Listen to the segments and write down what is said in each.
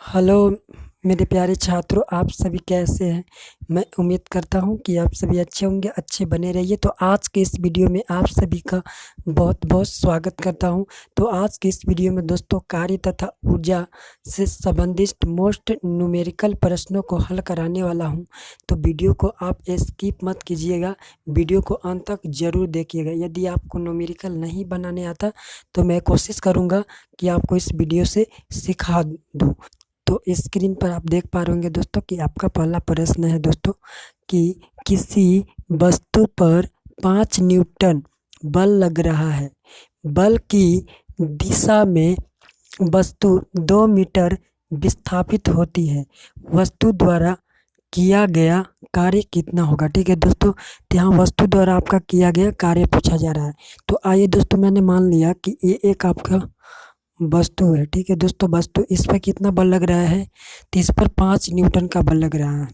Hello मेरे प्यारे छात्रों, आप सभी कैसे हैं। मैं उम्मीद करता हूं कि आप सभी अच्छे होंगे, अच्छे बने रहिए। तो आज के इस वीडियो में आप सभी का बहुत बहुत स्वागत करता हूं। तो आज के इस वीडियो में दोस्तों कार्य तथा ऊर्जा से संबंधित मोस्ट न्यूमेरिकल प्रश्नों को हल कराने वाला हूं। तो वीडियो को आप स्किप मत कीजिएगा, वीडियो को अंत तक ज़रूर देखिएगा। यदि आपको न्यूमेरिकल नहीं बनाने आता तो मैं कोशिश करूँगा कि आपको इस वीडियो से सिखा दूँ। तो स्क्रीन पर आप देख पा रहे होंगे दोस्तों कि आपका पहला प्रश्न है दोस्तों कि किसी वस्तु पर 5 न्यूटन बल लग रहा है। बल की दिशा में वस्तु 2 मीटर विस्थापित होती है। वस्तु द्वारा किया गया कार्य कितना होगा। ठीक है दोस्तों, तो यहाँ वस्तु द्वारा आपका किया गया कार्य पूछा जा रहा है। तो आइए दोस्तों, मैंने मान लिया कि ये एक आपका वस्तु है। ठीक है दोस्तों, वस्तु इस पर कितना बल लग रहा है, तो इस पर 5 न्यूटन का बल लग रहा है।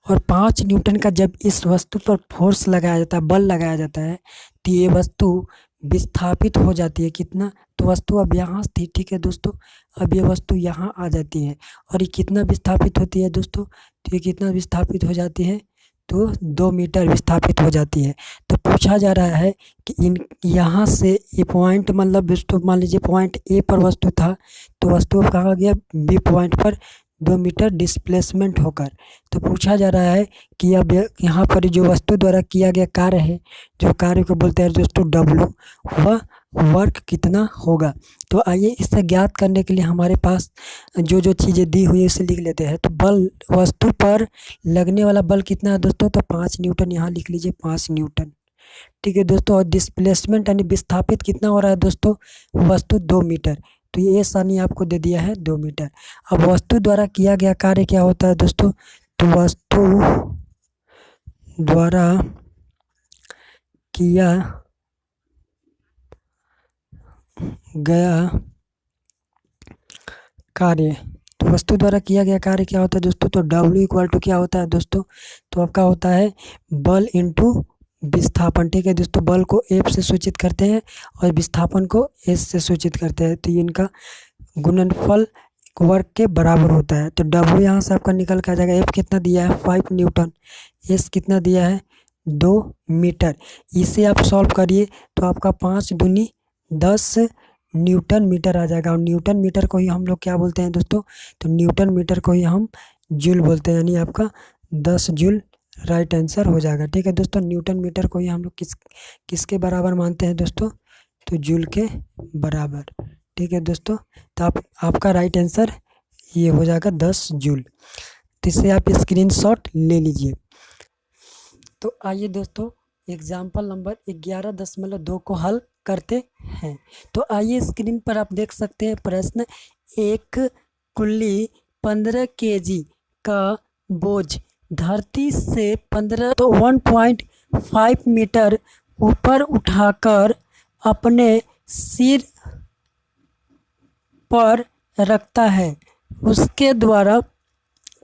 और 5 न्यूटन का जब इस वस्तु पर फोर्स लगाया जाता है, बल लगाया जाता है, तो ये वस्तु विस्थापित हो जाती है। कितना, तो वस्तु अब यहाँ थी। ठीक है दोस्तों, अब ये वस्तु यहाँ आ जाती है और ये कितना विस्थापित होती है दोस्तों, तो ये कितना विस्थापित हो जाती है, तो 2 मीटर विस्थापित हो जाती है। तो पूछा जा रहा है कि इन यहाँ से ये पॉइंट, मतलब दोस्तों मान लीजिए पॉइंट ए पर वस्तु था, तो वस्तु अब कहाँ गया, बी पॉइंट पर 2 मीटर डिस्प्लेसमेंट होकर। तो पूछा जा रहा है कि अब यहाँ पर जो वस्तु द्वारा किया गया कार्य है, जो कार्य को बोलते हैं दोस्तों डब्लू, वह वर्क कितना होगा। तो आइए इसे ज्ञात करने के लिए हमारे पास जो जो चीज़ें दी हुई है उसे लिख लेते हैं। तो बल, वस्तु पर लगने वाला बल कितना है दोस्तों, तो 5 न्यूटन, यहाँ लिख लीजिए 5 न्यूटन। ठीक है दोस्तों, और डिस्प्लेसमेंट यानी विस्थापित कितना हो रहा है दोस्तों, वस्तु 2 मीटर। तो ये सानी आपको दे दिया है 2 मीटर। अब वस्तु द्वारा किया गया कार्य क्या होता है दोस्तों, तो वस्तु द्वारा किया गया कार्य, तो वस्तु द्वारा किया गया कार्य क्या होता है दोस्तों, तो W इक्वल टू क्या होता है दोस्तों, तो आपका होता है बल इंटू विस्थापन। ठीक है दोस्तों, बल को F से सूचित करते हैं और विस्थापन को S से सूचित करते हैं। तो ये इनका गुणनफल वर्क के बराबर होता है। तो W यहाँ से आपका निकल कर आ जाएगा। F कितना दिया है 5 न्यूटन, S कितना दिया है 2 मीटर। इसे आप सॉल्व करिए तो आपका 5 दूनी 10 न्यूटन मीटर आ जाएगा। और न्यूटन मीटर को ही हम लोग क्या बोलते हैं दोस्तों, तो न्यूटन मीटर को ही हम जूल बोलते हैं, यानी आपका 10 जूल राइट आंसर हो जाएगा। ठीक है दोस्तों, न्यूटन मीटर को ही हम लोग किसके बराबर मानते हैं दोस्तों, तो जूल के बराबर। ठीक है दोस्तों, तो आपका राइट आंसर ये हो जाएगा 10 जूल। तो इससे आप स्क्रीनशॉट ले लीजिए। तो आइए दोस्तों एग्जाम्पल नंबर 11.2 को हल करते हैं। तो आइए स्क्रीन पर आप देख सकते हैं प्रश्न, एक कुल्ली 15 केजी का बोझ धरती से 1.5 मीटर ऊपर उठाकर अपने सिर पर रखता है। उसके द्वारा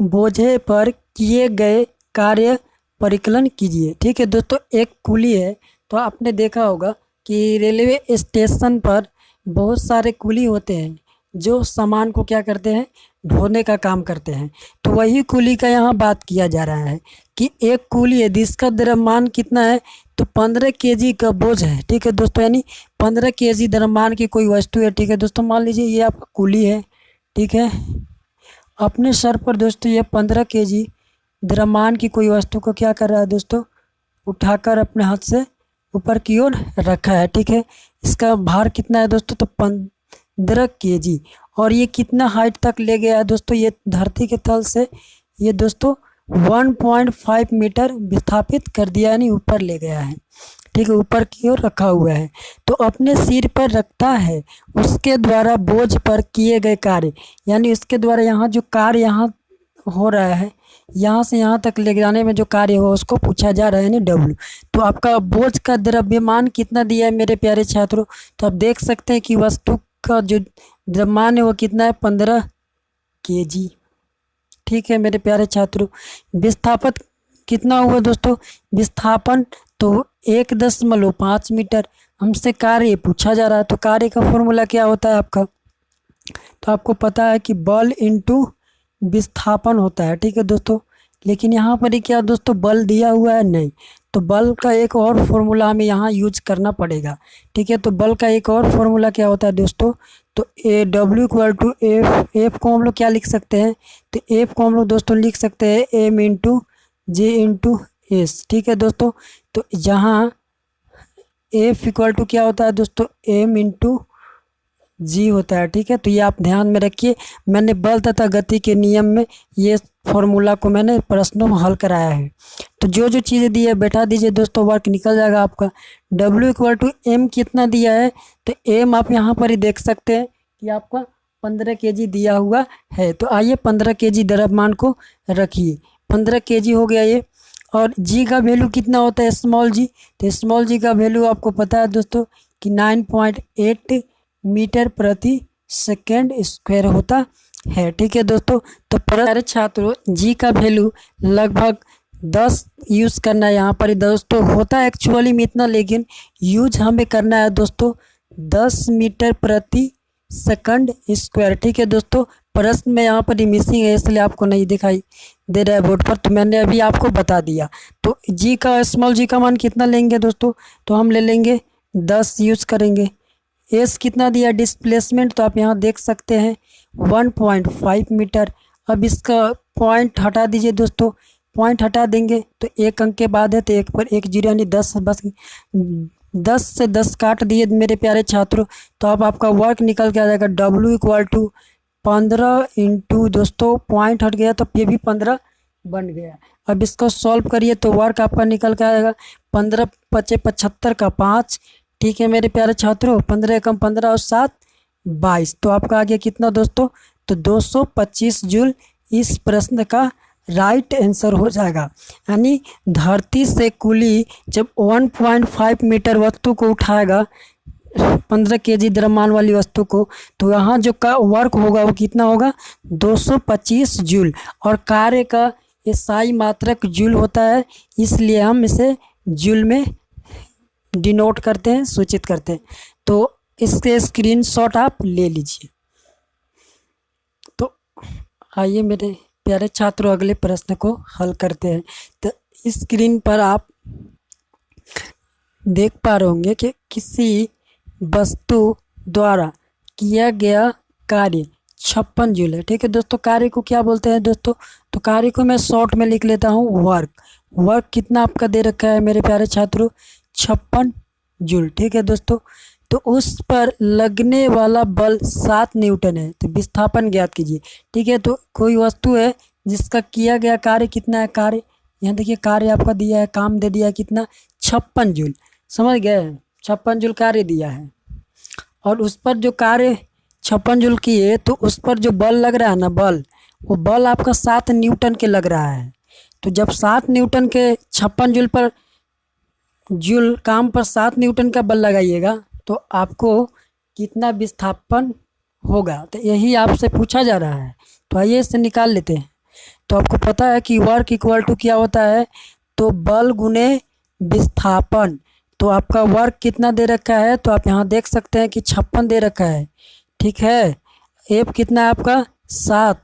बोझे पर किए गए कार्य परिकलन कीजिए। ठीक है दोस्तों, एक कुली है, तो आपने देखा होगा कि रेलवे स्टेशन पर बहुत सारे कुली होते हैं जो सामान को क्या करते हैं, ढोने का काम करते हैं। तो वही कुली का यहाँ बात किया जा रहा है कि एक कुली है जिसका द्रव्यमान कितना है, तो 15 केजी का बोझ है। ठीक है दोस्तों, यानी 15 केजी द्रव्यमान की कोई वस्तु है। ठीक है दोस्तों, मान लीजिए ये आपका कुली है। ठीक है, अपने सर पर दोस्तों ये 15 केजी द्रव्यमान की कोई वस्तु को क्या कर रहा है दोस्तों, उठाकर अपने हाथ से ऊपर की ओर रखा है। ठीक है, इसका भार कितना है दोस्तों, तो 15 केजी। और ये कितना हाइट तक ले गया है दोस्तों, ये धरती के तल से ये दोस्तों 1.5 मीटर विस्थापित कर दिया, यानी ऊपर ले गया है। ठीक है, ऊपर की ओर रखा हुआ है। तो अपने सिर पर रखता है, उसके द्वारा बोझ पर किए गए कार्य, यानी उसके द्वारा यहाँ जो कार्य यहाँ हो रहा है, यहाँ से यहाँ तक ले जाने में जो कार्य हो उसको पूछा जा रहा है, यानी W। तो आपका बोझ का द्रव्यमान कितना दिया है मेरे प्यारे छात्रों, तो आप देख सकते हैं कि वस्तु का जो द्रव्यमान है वो कितना है, 15 केजी। ठीक है मेरे प्यारे छात्रों, विस्थापन कितना हुआ दोस्तों, विस्थापन तो 1.5 मीटर। हमसे कार्य पूछा जा रहा है, तो कार्य का फॉर्मूला क्या होता है आपका, तो आपको पता है कि बल इंटू विस्थापन होता है, ठीक है दोस्तों। लेकिन यहाँ पर ही क्या दोस्तों, बल दिया हुआ है नहीं, तो बल का एक और फॉर्मूला हमें यहाँ यूज करना पड़ेगा, ठीक है। तो बल का एक और फॉर्मूला क्या होता है दोस्तों, तो A W equal to F, F को हम लोग क्या लिख सकते हैं, तो एफ को हम लोग दोस्तों लिख सकते हैं M into J into S, ठीक है दोस्तों। तो यहाँ एफ इक्वल टू क्या होता है दोस्तों, एम इंटू जी होता है, ठीक है। तो ये आप ध्यान में रखिए, मैंने बल तथा गति के नियम में ये फॉर्मूला को मैंने प्रश्नों में हल कराया है। तो जो जो चीज़ें दी है बैठा दीजिए दोस्तों, वर्क निकल जाएगा आपका। W इक्वल टू एम कितना दिया है, तो एम आप यहाँ पर ही देख सकते हैं कि आपका 15 kg दिया हुआ है। तो आइए 15 kg द्रव्यमान को रखिए, 15 kg हो गया ये। और जी का वैल्यू कितना होता है, स्मॉल जी, तो स्मॉल जी का वैल्यू आपको पता है दोस्तों कि 9.8 मीटर प्रति सेकेंड स्क्वायर होता है, ठीक है दोस्तों। तो प्यारे छात्रों, जी का वैल्यू लगभग 10 यूज़ करना है यहाँ पर दोस्तों, होता है एक्चुअली में इतना, लेकिन यूज हमें करना है दोस्तों 10 मीटर प्रति सेकंड स्क्वायर, ठीक है दोस्तों। प्रश्न में यहाँ पर मिसिंग है, इसलिए आपको नहीं दिखाई दे रहा है बोर्ड पर, तो मैंने अभी आपको बता दिया। तो जी का, स्मॉल जी का मान कितना लेंगे दोस्तों, तो हम ले लेंगे 10 यूज़ करेंगे। एस कितना दिया डिस्प्लेसमेंट, तो आप यहाँ देख सकते हैं 1.5 मीटर। अब इसका पॉइंट हटा दीजिए दोस्तों, पॉइंट हटा देंगे तो एक अंक के बाद है, तो एक पर एक जीरो यानी 10, बस 10 से 10 काट दिए मेरे प्यारे छात्रों। तो अब आपका वर्क निकल के आ जाएगा W इक्वल टू 15 इंटू दोस्तों पॉइंट हट गया तो ये भी 15 बन गया। अब इसको सॉल्व करिए तो वर्क आपका निकल के आएगा 15 पचे 75 का 5, ठीक है मेरे प्यारे छात्रों। 15 कम 15 और 7 22, तो आपका आ गया कितना दोस्तों, तो 225 जूल इस प्रश्न का राइट आंसर हो जाएगा। यानी धरती से कुली जब 1.5 मीटर वस्तु को उठाएगा, 15 kg द्रव्यमान वाली वस्तु को, तो यहाँ जो का वर्क होगा वो कितना होगा, 225 जूल। और कार्य का SI मात्रक जूल होता है, इसलिए हम इसे जूल में डिनोट करते हैं, सूचित करते हैं। तो इसके स्क्रीनशॉट आप ले लीजिए। तो आइए मेरे प्यारे छात्रों, अगले प्रश्न को हल करते हैं। तो इस स्क्रीन पर आप देख पा रहे होंगे कि किसी वस्तु द्वारा किया गया कार्य 56 जूल है, ठीक है दोस्तों। कार्य को क्या बोलते हैं दोस्तों, तो कार्य को मैं शॉर्ट में लिख लेता हूँ वर्क। वर्क कितना आपका दे रखा है मेरे प्यारे छात्रों, 56 जूल, ठीक है दोस्तों। तो उस पर लगने वाला बल 7 न्यूटन है। तो विस्थापन ज्ञात कीजिए, ठीक है। तो कोई वस्तु है जिसका किया गया कार्य कितना है, कार्य यहाँ देखिए कार्य आपका दिया है, काम दे दिया है कितना, 56 जूल, समझ गए, 56 जूल कार्य दिया है। और उस पर जो कार्य 56 जूल की है, तो उस पर जो बल लग रहा है ना, बल, वो बल आपका 7 न्यूटन के लग रहा है। तो जब 7 न्यूटन के 56 जूल पर जूल काम पर 7 न्यूटन का बल लगाइएगा तो आपको कितना विस्थापन होगा, तो यही आपसे पूछा जा रहा है। तो आइए इसे निकाल लेते हैं। तो आपको पता है कि वर्क इक्वल टू क्या होता है, तो बल गुने विस्थापन। तो आपका वर्क कितना दे रखा है, तो आप यहाँ देख सकते हैं कि 56 दे रखा है, ठीक है। एफ कितना है आपका 7,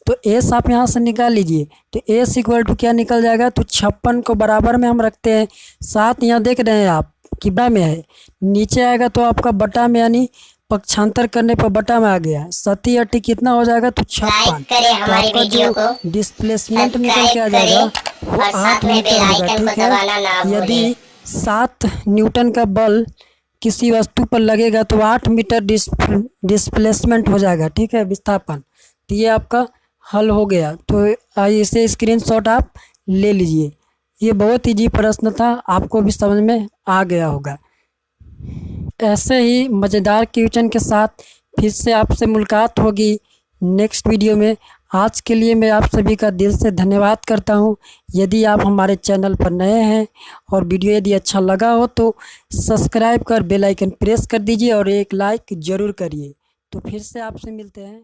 तो एस आप यहाँ से निकाल लीजिए। तो एस इक्वल टू क्या निकल जाएगा, तो 56 को बराबर में हम रखते हैं, 7 यहाँ देख रहे हैं आप कि बटा में है, नीचे आएगा तो आपका बटा में, यानी पक्षांतर करने पर बटा में आ गया। 7 8 कितना हो जाएगा, तो 56। तो आपका जो डिस्प्लेसमेंट निकल के आ जाएगा वो 8 मीटर होगा, ठीक है। यदि 7 न्यूटन का बल किसी वस्तु पर लगेगा तो 8 मीटर डिस्प्लेसमेंट हो जाएगा, ठीक है, विस्थापन। तो ये आपका हल हो गया। तो आइए इसे स्क्रीनशॉट आप ले लीजिए। ये बहुत ईजी प्रश्न था, आपको भी समझ में आ गया होगा। ऐसे ही मज़ेदार क्वेश्चन के साथ फिर से आपसे मुलाकात होगी नेक्स्ट वीडियो में। आज के लिए मैं आप सभी का दिल से धन्यवाद करता हूं। यदि आप हमारे चैनल पर नए हैं और वीडियो यदि अच्छा लगा हो तो सब्सक्राइब कर बेल आइकन प्रेस कर दीजिए और एक लाइक ज़रूर करिए। तो फिर से आपसे मिलते हैं।